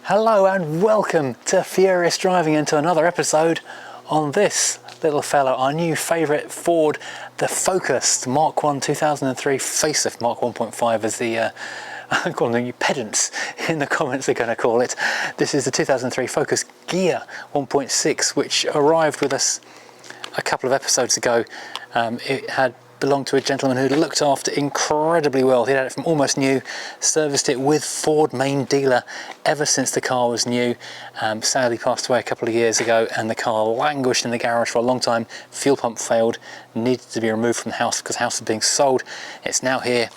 Hello and welcome to Furious Driving, into another episode on this little fella, our new favourite Ford, the Focus, Mark 1 2003 facelift, Mark 1.5 as the, I'm calling them you pedants in the comments are going to call it. This is the 2003 Focus Gear 1.6, which arrived with us a couple of episodes ago. It had belonged to a gentleman who looked after it incredibly well. He had it from almost new, serviced it with Ford main dealer ever since the car was new. Sadly passed away a couple of years ago, and the car languished in the garage for a long time. Fuel pump failed, needed to be removed from the house because the house was being sold. It's now here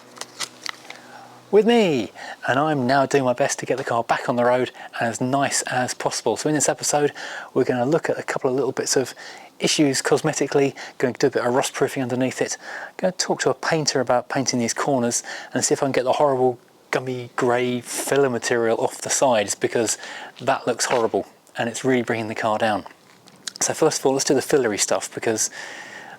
with me, and I'm now doing my best to get the car back on the road and as nice as possible. So in this episode we're going to look at a couple of little bits of issues cosmetically, going to do a bit of rust proofing underneath it, going to talk to a painter about painting these corners and see if I can get the horrible gummy grey filler material off the sides, because that looks horrible and it's really bringing the car down. So first of all, let's do the fillery stuff, because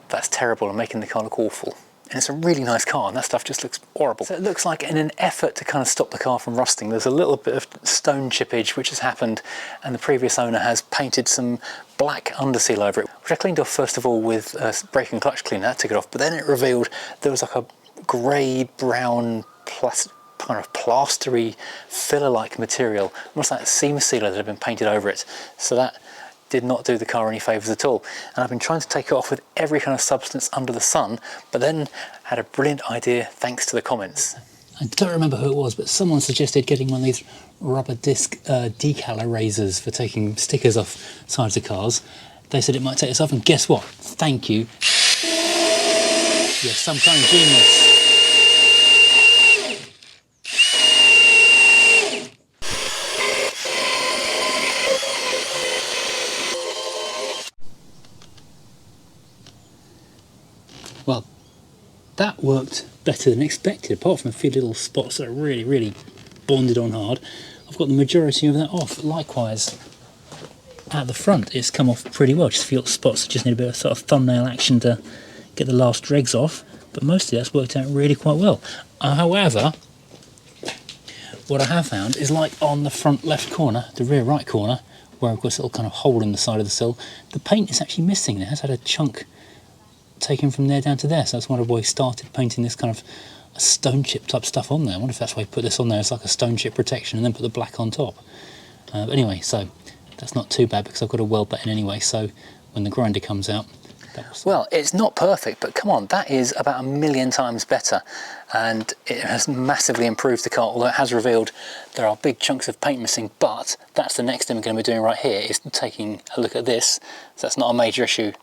that's terrible and making the car look awful. And it's a really nice car, and that stuff just looks horrible. So it looks like in an effort to kind of stop the car from rusting, there's a little bit of stone chippage which has happened, and the previous owner has painted some black Underseal over it, which I cleaned off first of all with a brake and clutch cleaner. That took it off, but then it revealed there was like a grey brown kind of plastery filler-like material, almost like a seam sealer that had been painted over it. So that did not do the car any favours at all. And I've been trying to take it off with every kind of substance under the sun, but then had a brilliant idea thanks to the comments. I don't remember who it was, but someone suggested getting one of these rubber disc decal erasers for taking stickers off sides of cars. They said it might take us off, and guess what? Thank you. You're some kind of genius. Well, that worked better than expected, apart from a few little spots that are really bonded on hard. I've got the majority of that off. Likewise, at the front, it's come off pretty well. Just a few little spots that just need a bit of sort of thumbnail action to get the last dregs off, but mostly that's worked out really quite well. However, what I have found is, like on the front left corner, the rear right corner, where I've got this little kind of hole in the side of the sill, the paint is actually missing. It has had a chunk taken from there down to there, so that's why we started painting this kind of stone chip type stuff on there. I wonder if that's why I put this on there as like a stone chip protection and then put the black on top. But anyway, so that's not too bad, because I've got to weld that in anyway, so when the grinder comes out. Well, it's not perfect, but come on, that is about 1,000,000 times better, and it has massively improved the car, although it has revealed there are big chunks of paint missing. But that's the next thing we're going to be doing right here, is taking a look at this. So that's not a major issue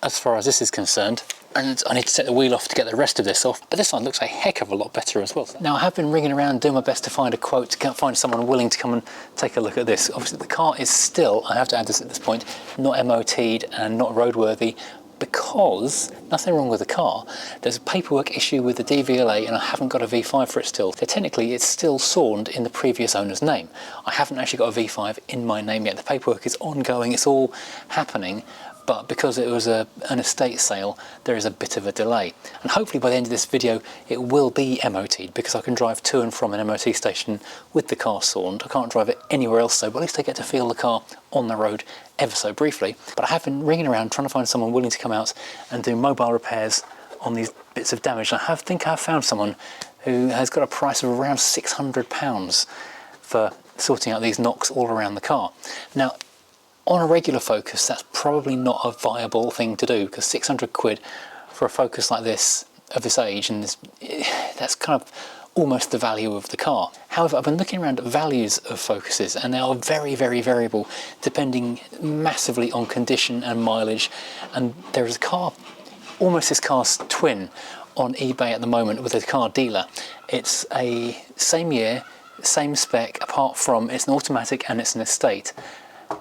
as far as this is concerned, and I need to take the wheel off to get the rest of this off, but this one looks a heck of a lot better as well. Now, I have been ringing around doing my best to find a quote, to find someone willing to come and take a look at this. Obviously the car is still, I have to add this at this point, not MOT'd and not roadworthy, because nothing wrong with the car. There's a paperwork issue with the DVLA, and I haven't got a V5 for it still. So technically it's still SORNed in the previous owner's name. I haven't actually got a V5 in my name yet. The paperwork is ongoing, it's all happening, but because it was an estate sale, there is a bit of a delay. And hopefully by the end of this video it will be MOT'd, because I can drive to and from an MOT station with the car SORNed. I can't drive it anywhere else, so, but at least I get to feel the car on the road ever so briefly. But I have been ringing around trying to find someone willing to come out and do mobile repairs on these bits of damage. And I think I've found someone who has got a price of around £600 for sorting out these knocks all around the car. Now, on a regular Focus, that's probably not a viable thing to do, because 600 quid for a Focus like this, of this age, and this, that's kind of almost the value of the car. However, I've been looking around at values of Focuses, and they are very variable, depending massively on condition and mileage. And there is a car, almost this car's twin, on eBay at the moment with a car dealer. It's a same year, same spec, apart from it's an automatic and it's an estate.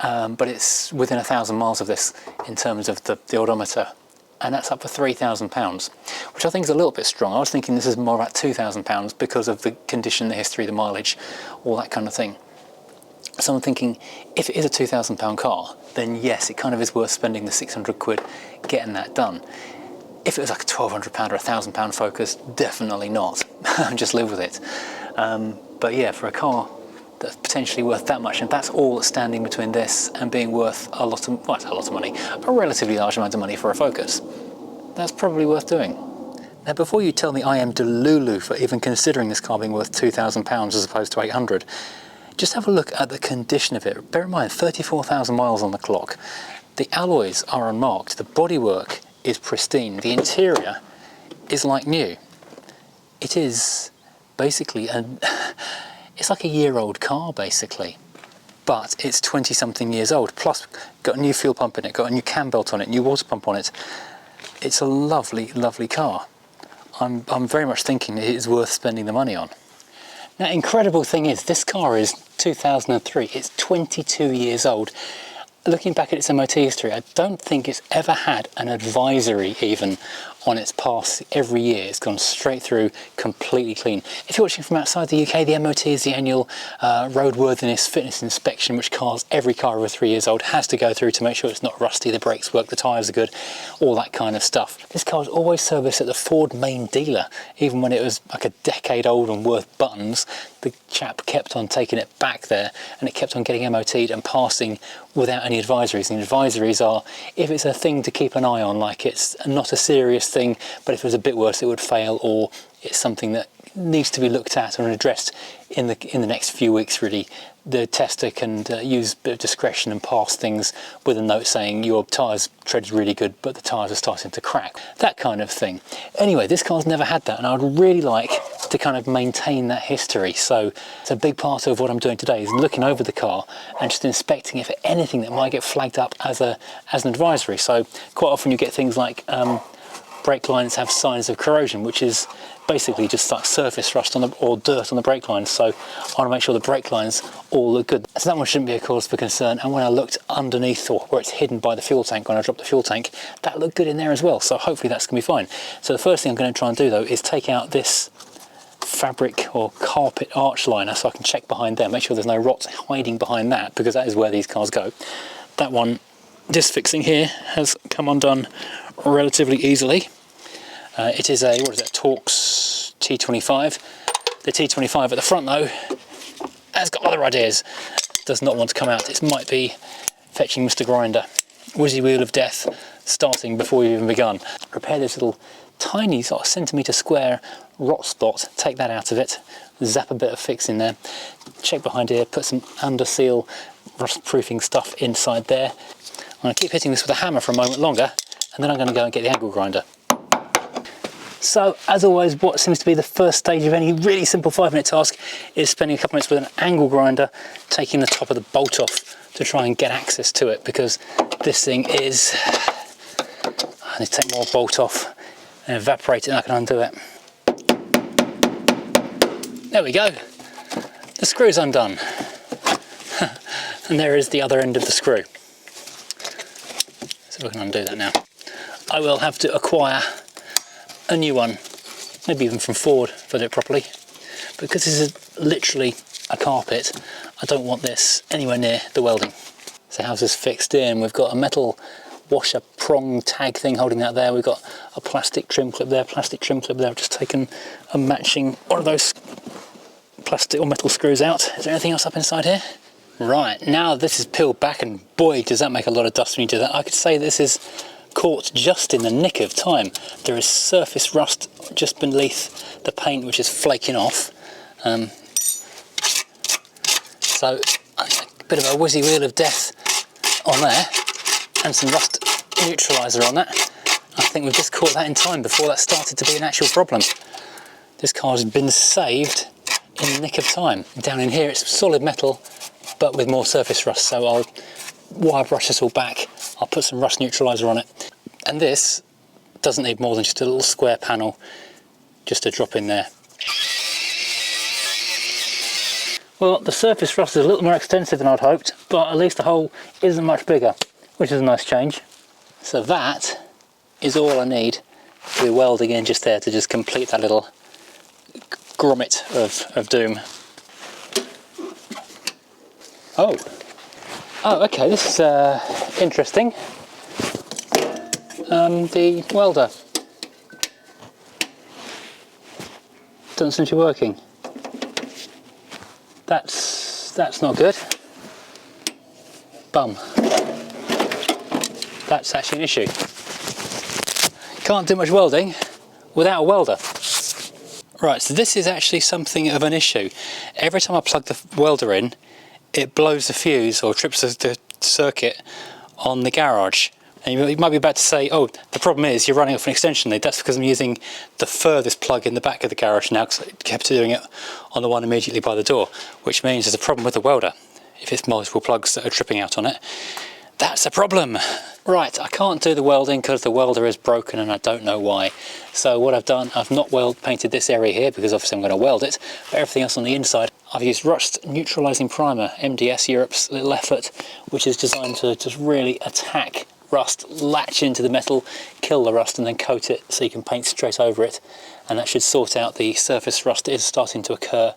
But it's within 1,000 miles of this in terms of the odometer, and that's up for £3,000, which I think is a little bit strong. I was thinking this is more about £2,000 because of the condition, the history, the mileage, all that kind of thing. So I'm thinking, if it is a £2,000 car, then yes, it kind of is worth spending the 600 quid getting that done. If it was like a £1,200 or £1,000 Focus, definitely not. Just live with it. But yeah, for a car that's potentially worth that much, and that's all that's standing between this and being worth a lot of, well, a lot of money, a relatively large amount of money for a Focus. That's probably worth doing. Now, before you tell me I am delulu for even considering this car being worth £2,000 as opposed to 800, just have a look at the condition of it. Bear in mind, 34,000 miles on the clock. The alloys are unmarked, the bodywork is pristine, the interior is like new. It is basically, it's like a year-old car basically, but it's 20-something years old, plus got a new fuel pump in it, got a new cam belt on it, new water pump on it. It's a lovely, lovely car. I'm very much thinking it is worth spending the money on. Now, incredible thing is, this car is 2003, it's 22 years old. Looking back at its MOT history, I don't think it's ever had an advisory even on its pass every year. It's gone straight through, completely clean. If you're watching from outside the UK, the MOT is the annual roadworthiness fitness inspection, which every car over 3 years old has to go through to make sure it's not rusty, the brakes work, the tyres are good, all that kind of stuff. This car was always serviced at the Ford main dealer, even when it was like a decade old and worth buttons. The chap kept on taking it back there, and it kept on getting MOT'd and passing without any advisories. And the advisories are, if it's a thing to keep an eye on, like it's not a serious thing, but if it was a bit worse it would fail, or it's something that needs to be looked at and addressed in the next few weeks really, the tester can use a bit of discretion and pass things with a note saying your tyres tread's really good but the tyres are starting to crack, that kind of thing. Anyway, this car's never had that, and I would really like to kind of maintain that history. So it's a big part of what I'm doing today is looking over the car and just inspecting it for anything that might get flagged up as an advisory. So quite often you get things like brake lines have signs of corrosion, which is basically just like surface rust or dirt on the brake lines. So I want to make sure the brake lines all look good. So that one shouldn't be a cause for concern. And when I looked underneath, or where it's hidden by the fuel tank, when I dropped the fuel tank, that looked good in there as well. So hopefully that's going to be fine. So the first thing I'm going to try and do though is take out this fabric or carpet arch liner so I can check behind there, make sure there's no rot hiding behind that, because that is where these cars go. That one, just fixing here, has come undone relatively easily. It is a, what is that, Torx T25. The T25 at the front though has got other ideas, does not want to come out. It might be fetching Mr. Grinder. Whizzy wheel of death starting before we've even begun. Repair this little tiny sort of centimetre square rot spot, take that out of it, zap a bit of fix in there, check behind here, put some Underseal rust proofing stuff inside there. I'm going to keep hitting this with a hammer for a moment longer, and then I'm going to go and get the angle grinder. So, as always, what seems to be the first stage of any really simple 5-minute task is spending a couple minutes with an angle grinder, taking the top of the bolt off to try and get access to it, because this thing is, I need to take more bolt off and evaporate it and I can undo it. There we go, the screw's undone. And there is the other end of the screw. So we can undo that now. I will have to acquire a new one, maybe even from Ford if I do it properly. Because this is literally a carpet, I don't want this anywhere near the welding. So how's this fixed in? We've got a metal washer prong tag thing holding that there. We've got a plastic trim clip there, plastic trim clip there. I've just taken a matching one of those plastic or metal screws out. Is there anything else up inside here? Right, now this is peeled back, and boy does that make a lot of dust when you do that. I could say this is caught just in the nick of time. There is surface rust just beneath the paint which is flaking off. So a bit of a whizzy wheel of death on there and some rust neutraliser on that. I think we've just caught that in time before that started to be an actual problem. This car's been saved in the nick of time. Down in here it's solid metal but with more surface rust, so I'll wire brush this all back, I'll put some rust neutraliser on it, and this doesn't need more than just a little square panel just to drop in there. Well, the surface rust is a little more extensive than I'd hoped, but at least the hole isn't much bigger, which is a nice change. So that is all I need to be welding in just there to just complete that little grommet of doom. Oh, okay, this is interesting. The welder doesn't seem to be working. That's That's not good. Bum. That's actually an issue. Can't do much welding without a welder. Right, so this is actually something of an issue. Every time I plug the welder in, it blows the fuse or trips the circuit on the garage. And you might be about to say, oh, the problem is you're running off an extension lead. That's because I'm using the furthest plug in the back of the garage now, because I kept doing it on the one immediately by the door, which means there's a problem with the welder. If it's multiple plugs that are tripping out on it, that's a problem. Right, I can't do the welding because the welder is broken and I don't know why. So what I've done, I've not painted this area here because obviously I'm going to weld it, but everything else on the inside, I've used rust neutralizing primer, MDS Europe's little effort, which is designed to just really attack rust, latch into the metal, kill the rust and then coat it so you can paint straight over it, and that should sort out the surface rust that is starting to occur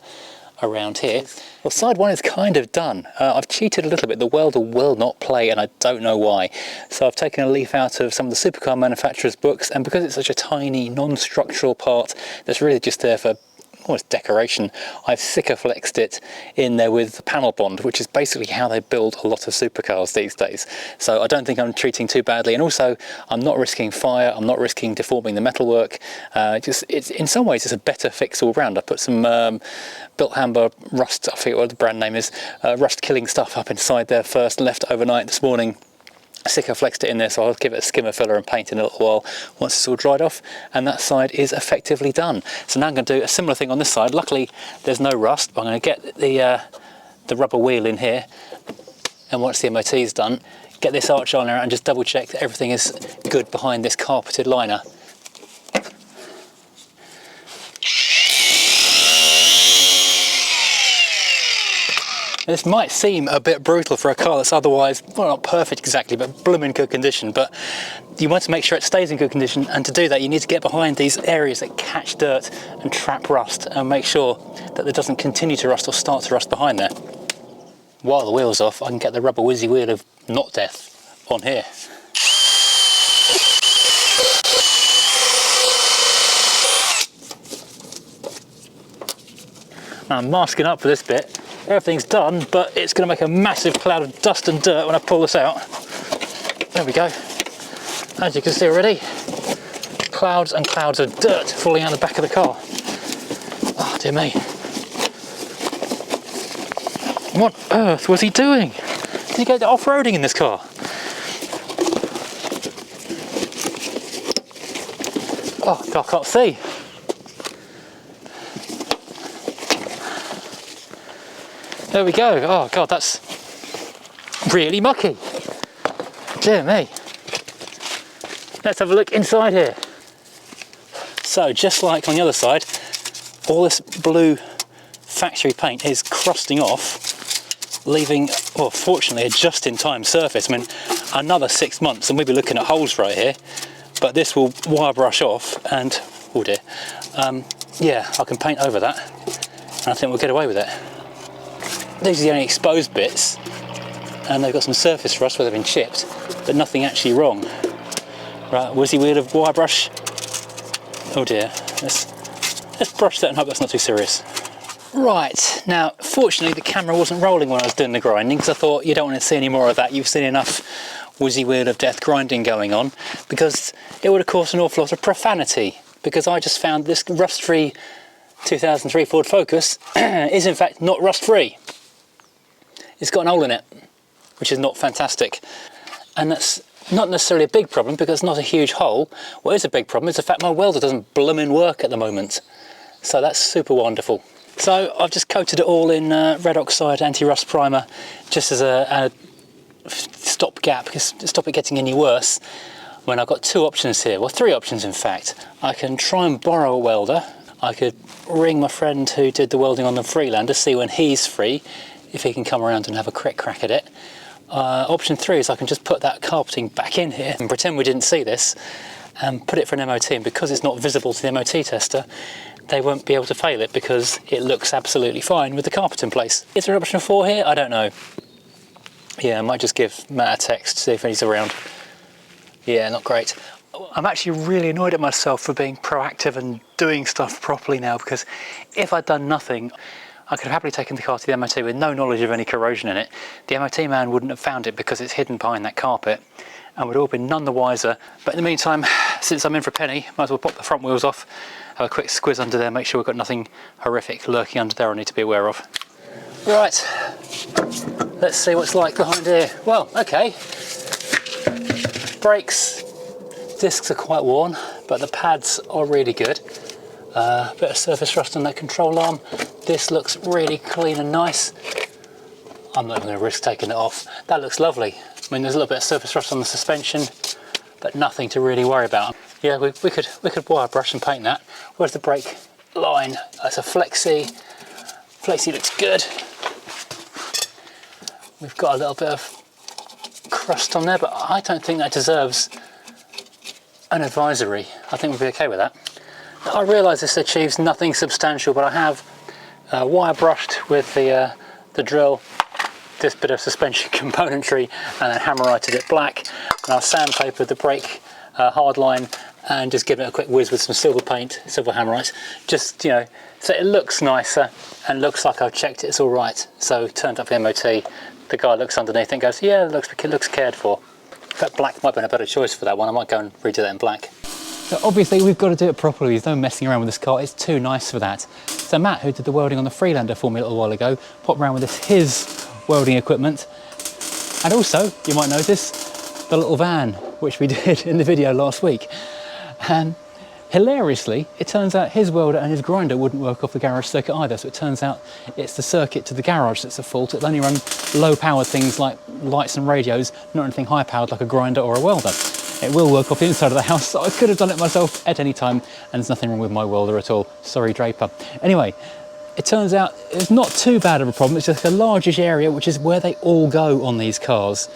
around here. Well, side one is kind of done. I've cheated a little bit. The welder will not play and I don't know why. So I've taken a leaf out of some of the supercar manufacturers' books, and because it's such a tiny non-structural part that's really just there for almost decoration, I've Sikaflexed it in there with panel bond, which is basically how they build a lot of supercars these days. So I don't think I'm treating too badly, and also I'm not risking fire, I'm not risking deforming the metalwork. It's in some ways it's a better fix all round. I put some Built Hamber rust, I forget what the brand name is, rust killing stuff up inside there first, left overnight this morning. Sikaflexed it in there, so I'll give it a skimmer filler and paint in a little while once it's all dried off, and that side is effectively done. So now I'm going to do a similar thing on this side. Luckily there's no rust, but I'm going to get the rubber wheel in here, and once the MOT is done, get this arch on there and just double check that everything is good behind this carpeted liner. This might seem a bit brutal for a car that's otherwise, well, not perfect exactly, but blooming good condition, but you want to make sure it stays in good condition, and to do that you need to get behind these areas that catch dirt and trap rust and make sure that it doesn't continue to rust or start to rust behind there. While the wheel's off, I can get the rubber whizzy wheel of not death on here. Now I'm masking up for this bit. Everything's done, but it's going to make a massive cloud of dust and dirt when I pull this out. There we go. As you can see already, clouds and clouds of dirt falling out the back of the car. Oh dear me. What on earth was he doing? Did he go off-roading in this car? Oh God, I can't see. There we go. Oh God, that's really mucky. Dear me. Let's have a look inside here. So just like on the other side, all this blue factory paint is crusting off, leaving, well, fortunately, a just-in-time surface. I mean, another 6 months and we'll be looking at holes right here, but this will wire brush off and, oh dear, yeah, I can paint over that and I think we'll get away with it. These are the only exposed bits, and they've got some surface rust where they've been chipped, but nothing actually wrong. Right, whizzy wheel of wire brush. Oh dear, let's brush that and hope that's not too serious. Right, now fortunately the camera wasn't rolling when I was doing the grinding, because I thought you don't want to see any more of that. You've seen enough whizzy wheel of death grinding going on, because it would have caused an awful lot of profanity, because I just found this rust-free 2003 Ford Focus is in fact not rust-free. It's got an hole in it, which is not fantastic. And that's not necessarily a big problem because it's not a huge hole. What is a big problem is the fact my welder doesn't bloomin' work at the moment. So that's super wonderful. So I've just coated it all in red oxide anti-rust primer, just as a stopgap, to stop it getting any worse. When I've got two options here, well, three options in fact. I can try and borrow a welder. I could ring my friend who did the welding on the Freelander, see when he's free, if he can come around and have a quick crack at it. Option three is I can just put that carpeting back in here and pretend we didn't see this and put it for an MOT, and because it's not visible to the MOT tester, they won't be able to fail it because it looks absolutely fine with the carpet in place. Is there an option 4 here? I don't know. Yeah, I might just give Matt a text to see if he's around. Yeah, not great. I'm actually really annoyed at myself for being proactive and doing stuff properly now, because if I'd done nothing, I could have happily taken the car to the MOT with no knowledge of any corrosion in it. The MOT man wouldn't have found it because it's hidden behind that carpet, and we'd all been none the wiser. But in the meantime, since I'm in for a penny, might as well pop the front wheels off, have a quick squiz under there, make sure we've got nothing horrific lurking under there I need to be aware of. Right, let's see what's like behind here. Well, okay. Brakes, discs are quite worn, but the pads are really good. Bit of surface rust on that control arm. This looks really clean and nice. I'm not going to risk taking it off. That looks lovely. I mean, there's a little bit of surface rust on the suspension, but nothing to really worry about. Yeah, we could wire brush and paint that. Where's the brake line? That's a flexi. Flexi looks good. We've got a little bit of crust on there, but I don't think that deserves an advisory. I think we'll be okay with that. I realise this achieves nothing substantial, but I have wire brushed with the drill this bit of suspension componentry and then hammer-righted it black, and I've sandpapered the brake hard line and just given it a quick whiz with some silver paint, silver hammerite, just, you know, so it looks nicer and looks like I've checked it's all right. So turned up the MOT, the guy looks underneath and goes, yeah, it looks cared for. In fact, black might have been a better choice for that one. I might go and redo that in black. So obviously we've got to do it properly. There's no messing around with this car. It's too nice for that. So Matt, who did the welding on the Freelander for me a little while ago, popped around with his welding equipment. And also, you might notice, the little van, which we did in the video last week. And hilariously, it turns out his welder and his grinder wouldn't work off the garage circuit either. So it turns out it's the circuit to the garage that's at fault. It'll only run low-powered things like lights and radios, not anything high-powered like a grinder or a welder. It will work off the inside of the house, so I could have done it myself at any time, and there's nothing wrong with my welder at all. Sorry, Draper. Anyway, it turns out it's not too bad of a problem. It's just a largish area, which is where they all go on these cars,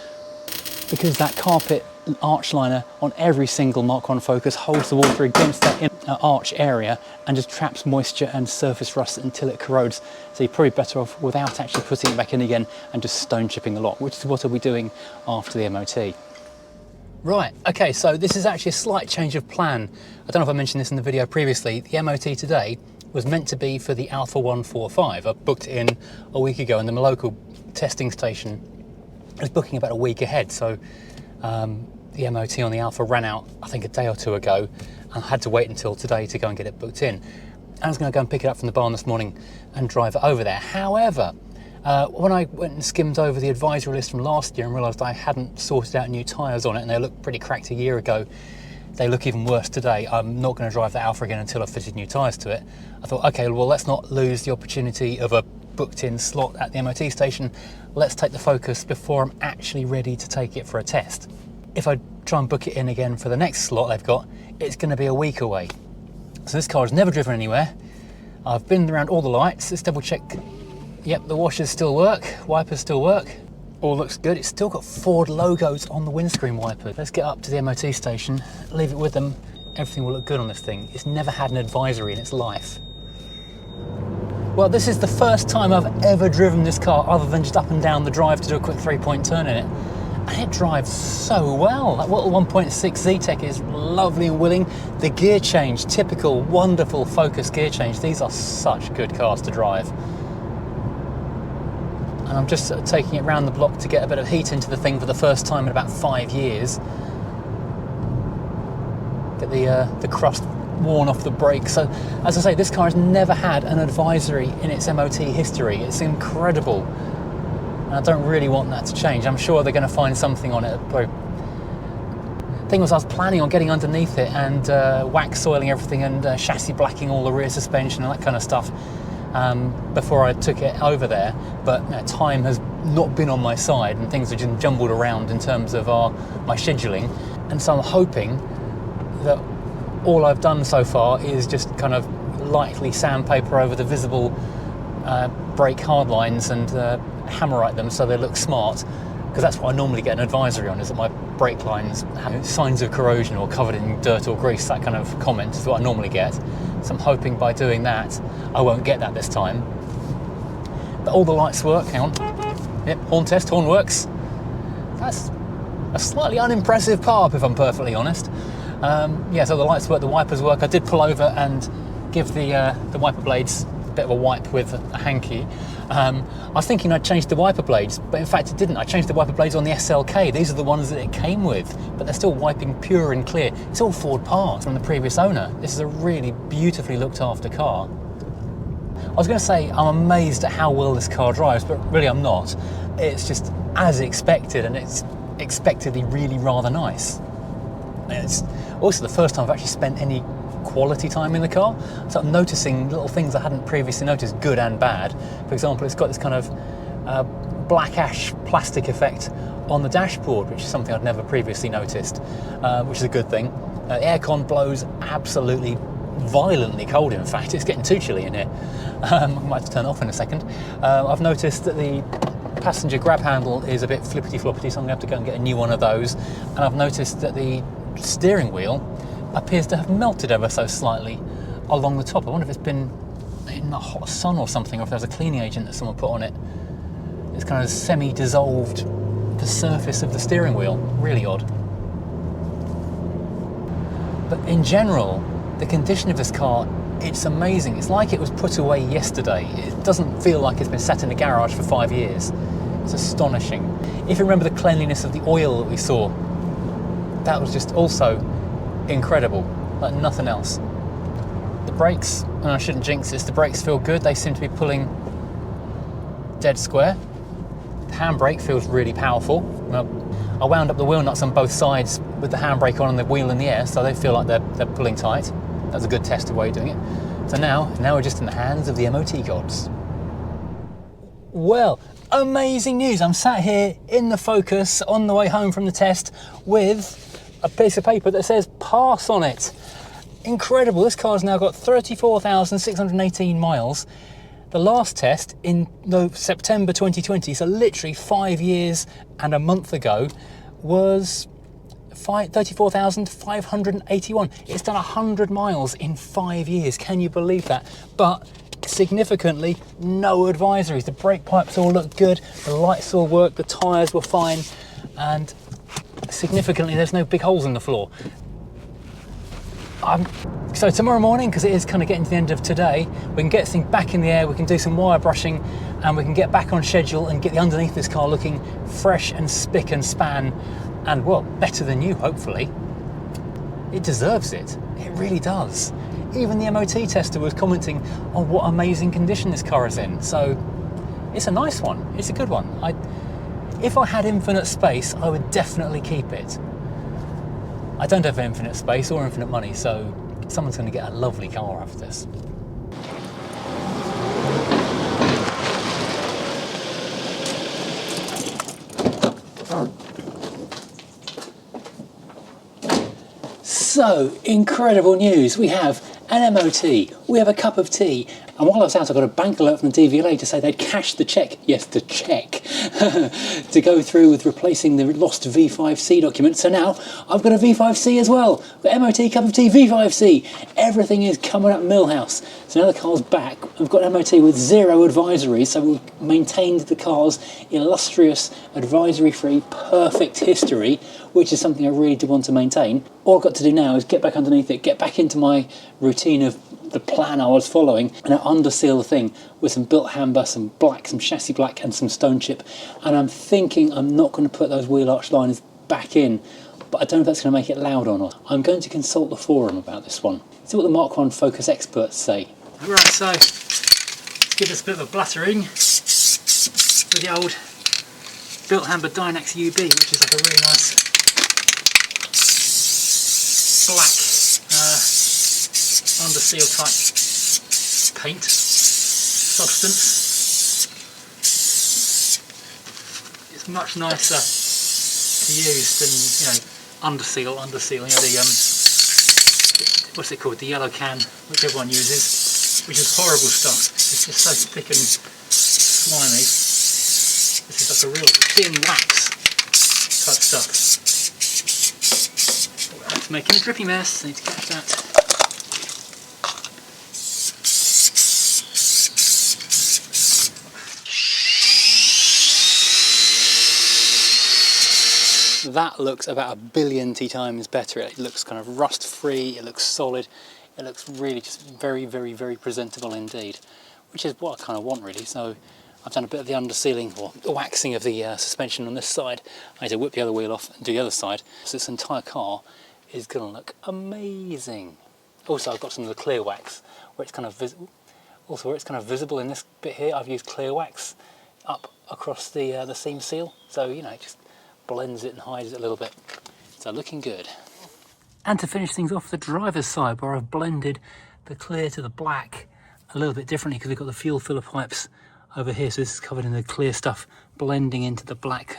because that carpet arch liner on every single Mk1 Focus holds the water against that arch area and just traps moisture and surface rust until it corrodes. So you're probably better off without actually putting it back in again and just stone chipping the lot, which is what I'll be doing after the MOT. Right, okay, so this is actually a slight change of plan. I don't know if I mentioned this in the video previously. The MOT today was meant to be for the Mk1 Ford Focus. I booked it in a week ago, and the local testing station was booking about a week ahead. So the MOT on the Alpha ran out, I think, a day or two ago, and I had to wait until today to go and get it booked in. I was going to go and pick it up from the barn this morning and drive it over there. However, when I went and skimmed over the advisory list from last year and realised I hadn't sorted out new tyres on it, and they looked pretty cracked a year ago, they look even worse today. I'm not going to drive the Alpha again until I've fitted new tyres to it. I thought, okay, well, let's not lose the opportunity of a booked-in slot at the MOT station. Let's take the Focus before I'm actually ready to take it for a test. If I try and book it in again for the next slot they've got, it's going to be a week away. So this car has never driven anywhere. I've been around all the lights. Let's double check. Yep, the washers still work, wipers still work, all looks good. It's still got Ford logos on the windscreen wiper. Let's get up to the MOT station, leave it with them. Everything will look good on this thing. It's never had an advisory in its life. Well, this is the first time I've ever driven this car other than just up and down the drive to do a quick 3-point turn in it. And it drives so well. That little 1.6 Zetec is lovely and willing. The gear change, typical, wonderful Focus gear change. These are such good cars to drive. And I'm just taking it round the block to get a bit of heat into the thing for the first time in about 5 years. Get the crust worn off the brakes. So, as I say, this car has never had an advisory in its MOT history. It's incredible. And I don't really want that to change. I'm sure they're going to find something on it. The thing was, I was planning on getting underneath it and wax soiling everything and chassis blacking all the rear suspension and that kind of stuff before I took it over there, but time has not been on my side and things have just jumbled around in terms of my scheduling, and so I'm hoping that all I've done so far is just kind of lightly sandpaper over the visible brake hard lines and hammerite them so they look smart, because that's what I normally get an advisory on, is that my brake lines have signs of corrosion or covered in dirt or grease. That kind of comment is what I normally get. So I'm hoping by doing that I won't get that this time. But all the lights work. Hang on. Yep, horn test, horn works. That's a slightly unimpressive parp, if I'm perfectly honest. Yeah, so the lights work, the wipers work. I did pull over and give the wiper blades bit of a wipe with a hanky. I was thinking I'd changed the wiper blades, but in fact it didn't. I changed the wiper blades on the SLK. These are the ones that it came with, but they're still wiping pure and clear. It's all Ford parts from the previous owner. This is a really beautifully looked after car. I was going to say I'm amazed at how well this car drives, but really I'm not. It's just as expected, and it's expectedly really rather nice. It's also the first time I've actually spent any quality time in the car, so I'm noticing little things I hadn't previously noticed, good and bad. For example, it's got this kind of black ash plastic effect on the dashboard, which is something I'd never previously noticed, which is a good thing. Aircon blows absolutely violently cold, in fact. It's getting too chilly in here. I might have to turn it off in a second. I've noticed that the passenger grab handle is a bit flippity-floppity, so I'm going to have to go and get a new one of those. And I've noticed that the steering wheel appears to have melted ever so slightly along the top. I wonder if it's been in the hot sun or something, or if there's a cleaning agent that someone put on it. It's kind of semi-dissolved the surface of the steering wheel. Really odd. But in general, the condition of this car, it's amazing. It's like it was put away yesterday. It doesn't feel like it's been sat in a garage for 5 years. It's astonishing. If you remember the cleanliness of the oil that we saw, that was just also incredible, like nothing else. The brakes, and I shouldn't jinx this, the brakes feel good. They seem to be pulling dead square. The handbrake feels really powerful. I wound up the wheel nuts on both sides with the handbrake on and the wheel in the air, so they feel like they're pulling tight. That's a good test of way of doing it. So now we're just in the hands of the MOT gods. Well, amazing news. I'm sat here in the Focus on the way home from the test with a piece of paper that says pass on it. Incredible. This car's now got 34,618 miles. The last test in September 2020, so literally 5 years and a month ago, was 34,581. It's done 100 miles in 5 years. Can you believe that? But significantly, no advisories. The brake pipes all look good, the lights all work, the tyres were fine, and significantly there's no big holes in the floor. So tomorrow morning, because it is kind of getting to the end of today, we can get this thing back in the air, we can do some wire brushing, and we can get back on schedule and get the underneath this car looking fresh and spick and span, and well, better than new, hopefully. It deserves it. It really does. Even the MOT tester was commenting on what amazing condition this car is in. So it's a nice one. It's a good one. If I had infinite space, I would definitely keep it. I don't have infinite space or infinite money, so someone's going to get a lovely car after this. So, incredible news. We have an MOT, we have a cup of tea, and while I was out I got a bank alert from the DVLA to say they'd cashed the cheque, yes the cheque, to go through with replacing the lost V5C document. So now I've got a V5C as well. Got MOT, cup of tea, V5C. Everything is coming up Millhouse. So now the car's back. I've got MOT with 0 advisories, so we've maintained the car's illustrious, advisory-free, perfect history, which is something I really do want to maintain. All I've got to do now is get back underneath it, get back into my routine of the plan I was following, and I underseal the thing with some built hamber, some black, some chassis black, and some stone chip. And I'm thinking I'm not going to put those wheel arch liners back in, but I don't know if that's going to make it loud or not. I'm going to consult the forum about this one. See what the Mk1 Focus experts say. Right, so let's give this a bit of a blattering with the old built hamber Dynax UB, which is like a really nice black Underseal type paint substance. It's much nicer to use than, you know, Underseal, you know, the what's it called, the yellow can, which everyone uses, which is horrible stuff. It's just so thick and slimy. This is like a real thin wax type stuff. Oh, that's making a drippy mess. I need to catch that. That looks about 1 billion times better. It looks kind of rust free, it looks solid, it looks really just very, very, very presentable indeed. which is what I kind of want really. So I've done a bit of the undersealing or waxing of the suspension on this side. I need to whip the other wheel off and do the other side. So this entire car is going to look amazing. Also, I've got some of the clear wax where it's kind of visible. Also, where it's kind of visible in this bit here, I've used clear wax up across the seam seal. So, you know, it just blends it and hides it a little bit. So looking good. And to finish things off, the driver's side, where I've blended the clear to the black a little bit differently because we've got the fuel filler pipes over here. So this is covered in the clear stuff, blending into the black.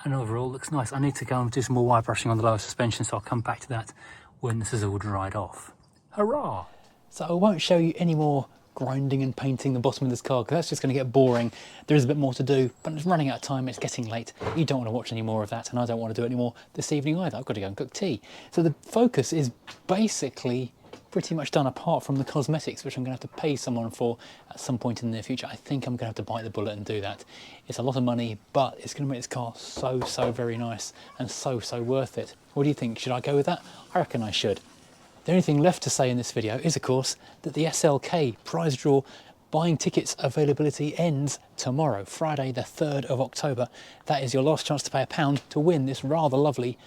And overall looks nice. I need to go and do some more wire brushing on the lower suspension, so I'll come back to that when this is all dried off. Hurrah! So I won't show you any more grinding and painting the bottom of this car because that's just going to get boring. There is a bit more to do, but it's running out of time. It's getting late. You don't want to watch any more of that, and I don't want to do it anymore this evening either. I've got to go and cook tea. So the Focus is basically pretty much done, apart from the cosmetics, which I'm going to have to pay someone for at some point in the near future. I think I'm going to have to bite the bullet and do that. It's a lot of money, but it's going to make this car so very nice and so worth it. What do you think? Should I go with that? I reckon I should. The only thing left to say in this video is, of course, that the SLK prize draw buying tickets availability ends tomorrow, Friday the 3rd of October. That is your last chance to pay £1 to win this rather lovely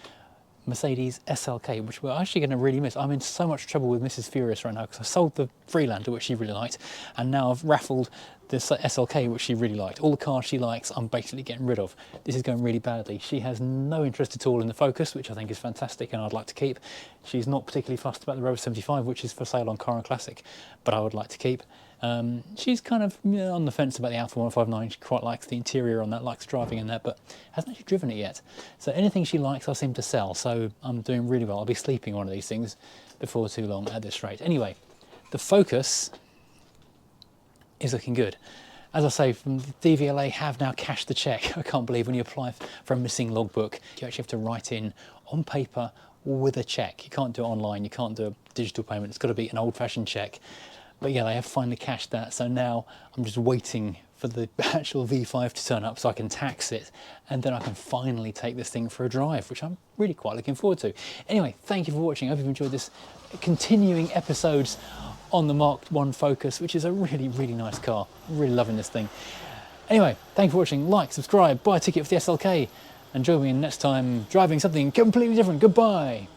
Mercedes SLK, which we're actually going to really miss. I'm in so much trouble with Mrs. Furious right now because I sold the Freelander, which she really liked, and now I've raffled the SLK, which she really liked. All the cars she likes, I'm basically getting rid of. This is going really badly. She has no interest at all in the Focus, which I think is fantastic and I'd like to keep. She's not particularly fussed about the Rover 75, which is for sale on Car and Classic, but I would like to keep. She's kind of on the fence about the Alfa 159. She quite likes the interior on that, likes driving in that, but hasn't actually driven it yet. So anything she likes I seem to sell, so I'm doing really well. I'll be sleeping on one of these things before too long at this rate. Anyway, the Focus is looking good. As I say, from the DVLA have now cashed the cheque. I can't believe when you apply for a missing logbook, you actually have to write in on paper with a cheque. You can't do it online, you can't do a digital payment, it's got to be an old-fashioned cheque. But yeah, they have finally cashed that, so now I'm just waiting for the actual V5 to turn up so I can tax it, and then I can finally take this thing for a drive, which I'm really quite looking forward to. Anyway, thank you for watching. I hope you've enjoyed this continuing episodes on the Mk1 Focus, which is a really nice car. I'm really loving this thing. Anyway, thank you for watching. Like, subscribe, buy a ticket for the SLK, and join me next time driving something completely different. Goodbye.